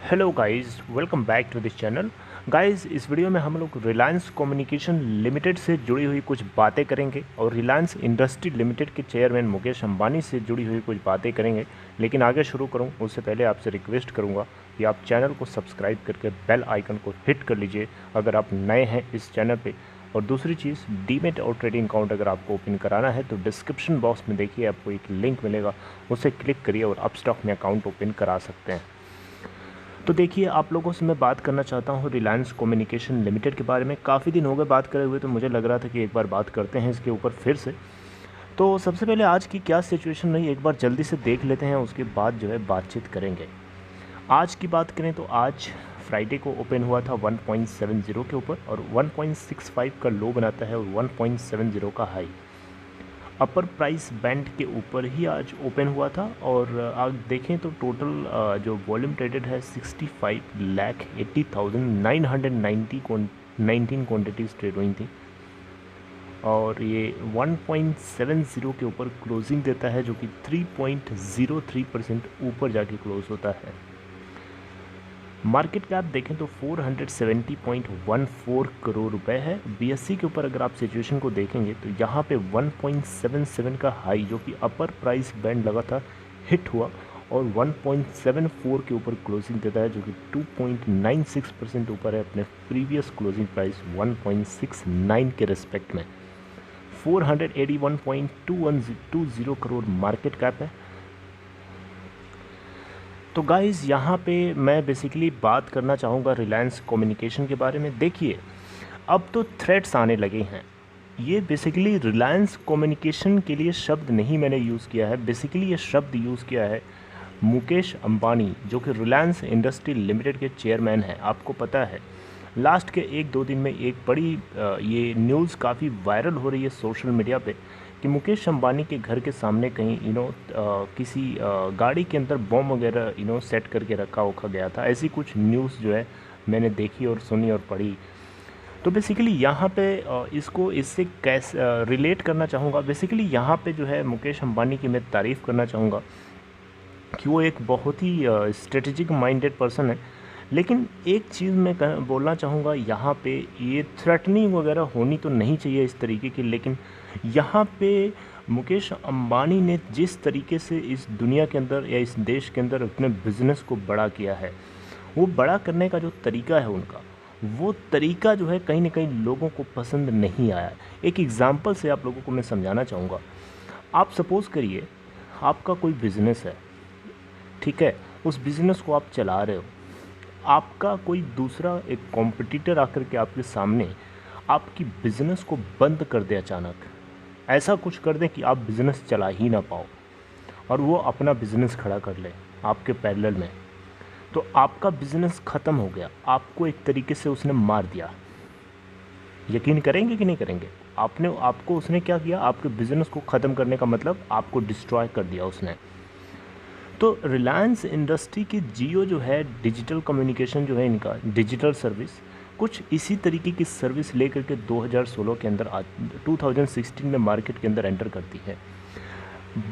Hello guys, welcome back to this channel. Guys, इस video में हम लोग रिलायंस कम्युनिकेशन लिमिटेड से जुड़ी हुई कुछ बातें करेंगे और रिलायंस इंडस्ट्री लिमिटेड के चेयरमैन मुकेश अंबानी से जुड़ी हुई कुछ बातें करेंगे। लेकिन आगे शुरू करूं उससे पहले आपसे रिक्वेस्ट करूंगा कि आप चैनल को सब्सक्राइब करके बेल आइकन को हिट कर लीजिए अगर आप नए हैं इस चैनल पर। और दूसरी चीज़, डीमेट और ट्रेडिंग अकाउंट अगर आपको ओपन कराना है तो डिस्क्रिप्शन बॉक्स में देखिए आपको एक लिंक मिलेगा, उसे क्लिक करिए और अपस्टॉक में अकाउंट ओपन करा सकते हैं। तो देखिए, आप लोगों से मैं बात करना चाहता हूँ रिलायंस कम्युनिकेशन लिमिटेड के बारे में। काफ़ी दिन हो गए बात करे हुए, तो मुझे लग रहा था कि एक बार बात करते हैं इसके ऊपर फिर से। तो सबसे पहले आज की क्या सिचुएशन रही एक बार जल्दी से देख लेते हैं, उसके बाद जो है बातचीत करेंगे। आज की बात करें तो आज फ्राइडे को ओपन हुआ था 1.70 के ऊपर और 1.65 का लो बनाता है और 1.70 का हाई। अपर प्राइस बैंड के ऊपर ही आज ओपन हुआ था और आप देखें तो टोटल जो वॉल्यूम ट्रेडेड है 65,80,919 क्वान्टिटीज़ ट्रेड हुई थी और ये 1.70 के ऊपर क्लोजिंग देता है, जो कि 3.03% ऊपर जाके क्लोज होता है। मार्केट कैप देखें तो 470.14 करोड़ रुपए है। बीएससी के ऊपर अगर आप सिचुएशन को देखेंगे तो यहाँ पे 1.77 का हाई, जो कि अपर प्राइस बैंड लगा था, हिट हुआ और 1.74 के ऊपर क्लोजिंग देता है, जो कि 2.96% ऊपर है अपने प्रीवियस क्लोजिंग प्राइस 1.69 के रिस्पेक्ट में। 481.2120 करोड़ मार्केट कैप है। तो गाइज़, यहाँ पे मैं बेसिकली बात करना चाहूँगा रिलायंस कम्युनिकेशन के बारे में। देखिए, अब तो थ्रेट्स आने लगे हैं। ये बेसिकली रिलायंस कम्युनिकेशन के लिए शब्द नहीं मैंने यूज़ किया है, बेसिकली ये शब्द यूज़ किया है मुकेश अंबानी, जो कि रिलायंस इंडस्ट्री लिमिटेड के चेयरमैन हैं। आपको पता है लास्ट के 1-2 दिन में एक बड़ी ये न्यूज़ काफ़ी वायरल हो रही है सोशल मीडिया पे कि मुकेश अंबानी के घर के सामने कहीं किसी गाड़ी के अंदर बॉम्ब वगैरह सेट करके रखा गया था। ऐसी कुछ न्यूज़ जो है मैंने देखी और सुनी और पढ़ी। तो बेसिकली यहाँ पे इसको इससे कैसे रिलेट करना चाहूँगा। बेसिकली यहाँ पे जो है मुकेश अंबानी की मैं तारीफ़ करना चाहूँगा कि वो एक बहुत ही स्ट्रेटेजिक माइंडेड पर्सन है। लेकिन एक चीज़ मैं बोलना चाहूँगा, यहाँ पे ये थ्रेटनिंग वगैरह होनी तो नहीं चाहिए इस तरीके की, लेकिन यहाँ पे मुकेश अंबानी ने जिस तरीके से इस दुनिया के अंदर या इस देश के अंदर अपने बिज़नेस को बड़ा किया है, वो बड़ा करने का जो तरीका है उनका, वो तरीका जो है कहीं ना कहीं लोगों को पसंद नहीं आया। एक एग्ज़ाम्पल से आप लोगों को मैं समझाना चाहूँगा। आप सपोज़ करिए आपका कोई बिज़नेस है, ठीक है, उस बिज़नेस को आप चला रहे हो, आपका कोई दूसरा एक कॉम्पिटिटर आकर के आपके सामने आपकी बिज़नेस को बंद कर दे, अचानक ऐसा कुछ कर दें कि आप बिज़नेस चला ही ना पाओ और वो अपना बिज़नेस खड़ा कर ले आपके पैरेलल में, तो आपका बिज़नेस ख़त्म हो गया। आपको एक तरीके से उसने मार दिया। यकीन करेंगे कि नहीं करेंगे? आपको उसने क्या किया? आपके बिज़नेस को ख़त्म करने का मतलब आपको डिस्ट्रॉय कर दिया उसने। तो रिलायंस इंडस्ट्री की जियो जो है, डिजिटल कम्युनिकेशन जो है इनका, डिजिटल सर्विस कुछ इसी तरीके की सर्विस लेकर के 2016 के अंदर 2016 में मार्केट के अंदर एंटर करती है।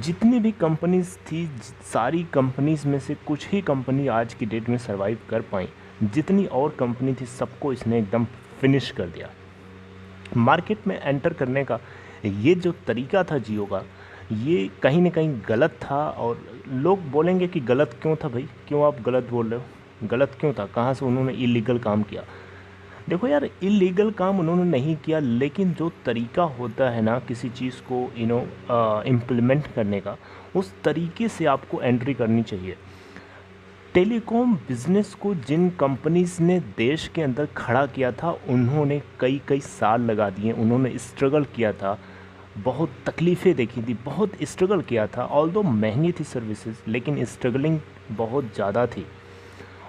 जितनी भी कंपनीज़ थी, सारी कंपनीज़ में से कुछ ही कंपनी आज की डेट में सर्वाइव कर पाई। जितनी और कंपनी थी सबको इसने एकदम फिनिश कर दिया। मार्केट में एंटर करने का ये जो तरीका था जियो का, ये कहीं ना कहीं गलत था। और लोग बोलेंगे कि गलत क्यों था भाई, क्यों आप गलत बोल रहे हो? गलत क्यों था? कहाँ से उन्होंने इलीगल काम किया? देखो यार, इलीगल काम उन्होंने नहीं किया, लेकिन जो तरीका होता है ना किसी चीज़ को इम्प्लीमेंट करने का, उस तरीके से आपको एंट्री करनी चाहिए। टेलीकॉम बिज़नेस को जिन कंपनीज़ ने देश के अंदर खड़ा किया था, उन्होंने कई कई साल लगा दिए, उन्होंने स्ट्रगल किया था, बहुत तकलीफ़ें देखी थी, बहुत स्ट्रगल किया था। ऑल्दो महंगी थी सर्विसेज, लेकिन स्ट्रगलिंग बहुत ज़्यादा थी।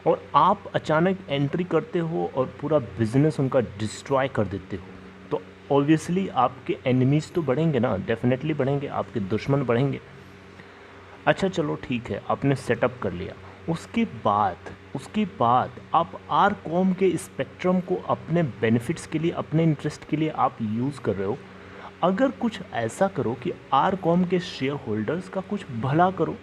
और आप अचानक एंट्री करते हो और पूरा बिज़नेस उनका डिस्ट्रॉय कर देते हो, तो ऑब्वियसली आपके एनिमीज़ तो बढ़ेंगे ना, डेफिनेटली बढ़ेंगे, आपके दुश्मन बढ़ेंगे। अच्छा चलो ठीक है, आपने सेटअप कर लिया। उसके बाद आप आर कॉम के स्पेक्ट्रम को अपने बेनिफिट्स के लिए, अपने इंटरेस्ट के लिए आप यूज़ कर रहे हो। अगर कुछ ऐसा करो कि आर कॉम के शेयर होल्डर्स का कुछ भला करो,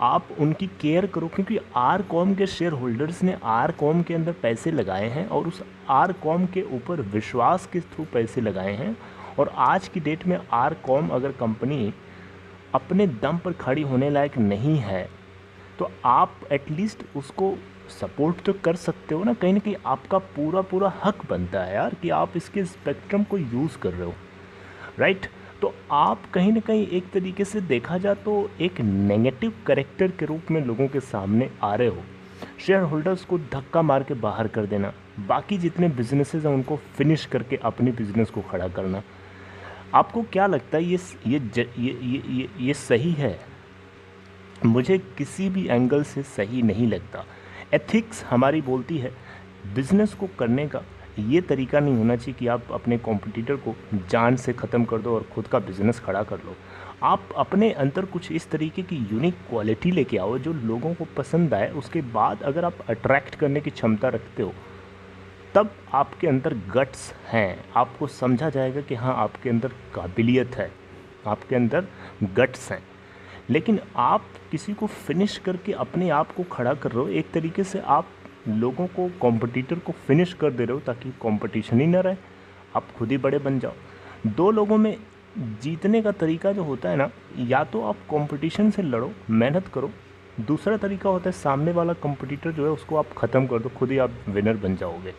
आप उनकी केयर करो, क्योंकि आर कॉम के शेयर होल्डर्स ने आर कॉम के अंदर पैसे लगाए हैं और उस आर कॉम के ऊपर विश्वास के थ्रू पैसे लगाए हैं। और आज की डेट में आर कॉम अगर कंपनी अपने दम पर खड़ी होने लायक नहीं है तो आप एटलीस्ट उसको सपोर्ट तो कर सकते हो ना। कहीं ना कहीं आपका पूरा पूरा हक बनता है यार कि आप इसके स्पेक्ट्रम को यूज़ कर रहे हो, राइट। तो आप कहीं ना कहीं एक तरीके से देखा जाए तो एक नेगेटिव कैरेक्टर के रूप में लोगों के सामने आ रहे हो। शेयर होल्डर्स को धक्का मार के बाहर कर देना, बाकी जितने बिजनेसेस हैं उनको फिनिश करके अपनी बिजनेस को खड़ा करना। आपको क्या लगता है ये सही है? मुझे किसी भी एंगल से सही नहीं लगता। एथिक्स हमारी बोलती है बिज़नेस को करने का ये तरीका नहीं होना चाहिए कि आप अपने कॉम्पिटिटर को जान से ख़त्म कर दो और ख़ुद का बिज़नेस खड़ा कर लो। आप अपने अंदर कुछ इस तरीके की यूनिक क्वालिटी लेके आओ जो लोगों को पसंद आए। उसके बाद अगर आप अट्रैक्ट करने की क्षमता रखते हो तब आपके अंदर गट्स हैं, आपको समझा जाएगा कि हाँ आपके अंदर काबिलियत है, आपके अंदर गट्स हैं। लेकिन आप किसी को फिनिश करके अपने आप को खड़ा कर रहे हो, एक तरीके से आप लोगों को, कॉम्पिटिटर को फिनिश कर दे रहे हो ताकि कंपटीशन ही ना रहे, आप खुद ही बड़े बन जाओ। दो लोगों में जीतने का तरीका जो होता है ना, या तो आप कंपटीशन से लड़ो, मेहनत करो। दूसरा तरीका होता है सामने वाला कंपटीटर जो है उसको आप ख़त्म कर दो, खुद ही आप विनर बन जाओगे।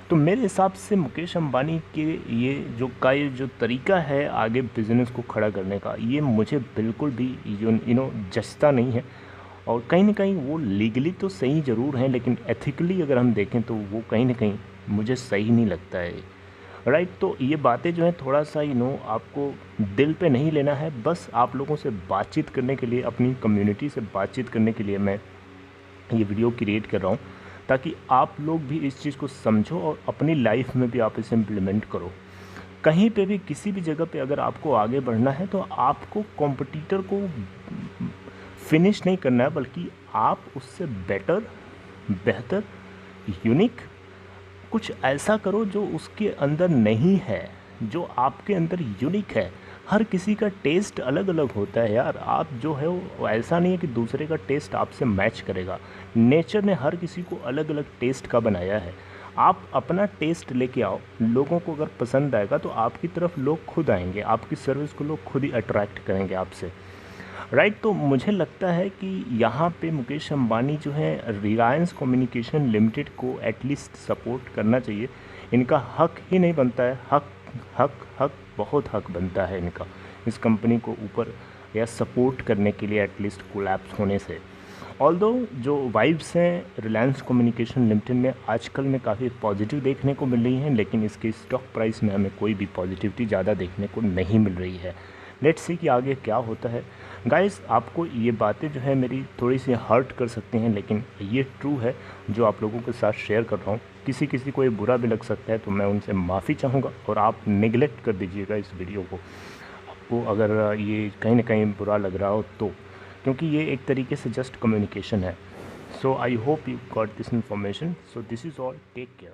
तो मेरे हिसाब से मुकेश अंबानी के ये जो तरीका है आगे बिज़नेस को खड़ा करने का, ये मुझे बिल्कुल भी जचता नहीं है। और कहीं ना कहीं वो लीगली तो सही ज़रूर हैं, लेकिन एथिकली अगर हम देखें तो वो कहीं ना कहीं मुझे सही नहीं लगता है, राइट। तो ये बातें जो हैं थोड़ा सा आपको दिल पे नहीं लेना है। बस आप लोगों से बातचीत करने के लिए, अपनी कम्युनिटी से बातचीत करने के लिए मैं ये वीडियो क्रिएट कर रहा हूँ, ताकि आप लोग भी इस चीज़ को समझो और अपनी लाइफ में भी आप इसे इम्प्लीमेंट करो। कहीं पे भी किसी भी जगह पे अगर आपको आगे बढ़ना है तो आपको कॉम्पिटिटर को फिनिश नहीं करना है, बल्कि आप उससे बेहतर, यूनिक कुछ ऐसा करो जो उसके अंदर नहीं है, जो आपके अंदर यूनिक है। हर किसी का टेस्ट अलग अलग होता है यार। आप जो है वो ऐसा नहीं है कि दूसरे का टेस्ट आपसे मैच करेगा। नेचर ने हर किसी को अलग अलग टेस्ट का बनाया है। आप अपना टेस्ट लेके आओ, लोगों को अगर पसंद आएगा तो आपकी तरफ लोग खुद आएंगे, आपकी सर्विस को लोग खुद ही अट्रैक्ट करेंगे आपसे, राइट। तो मुझे लगता है कि यहाँ पे मुकेश अंबानी जो है रिलायंस कम्युनिकेशन लिमिटेड को एटलीस्ट सपोर्ट करना चाहिए। इनका हक ही नहीं बनता है, हक बहुत हक बनता है इनका इस कंपनी को ऊपर या सपोर्ट करने के लिए, एटलीस्ट कोलैप्स होने से। ऑल्दो जो वाइब्स हैं रिलायंस कम्युनिकेशन लिमिटेड में आजकल में काफ़ी पॉजिटिव देखने को मिल रही हैं, लेकिन इसके स्टॉक प्राइस में हमें कोई भी पॉजिटिविटी ज़्यादा देखने को नहीं मिल रही है। लेट्स सी कि आगे क्या होता है। गाइस, आपको ये बातें जो है मेरी थोड़ी सी हर्ट कर सकती हैं, लेकिन ये ट्रू है जो आप लोगों के साथ शेयर कर रहा हूँ। किसी को ये बुरा भी लग सकता है तो मैं उनसे माफ़ी चाहूँगा, और आप नेगलेक्ट कर दीजिएगा इस वीडियो को, आपको अगर ये कहीं ना कहीं बुरा लग रहा हो तो, क्योंकि ये एक तरीके से जस्ट कम्युनिकेशन है। So I hope you got this information. So this is all, take care.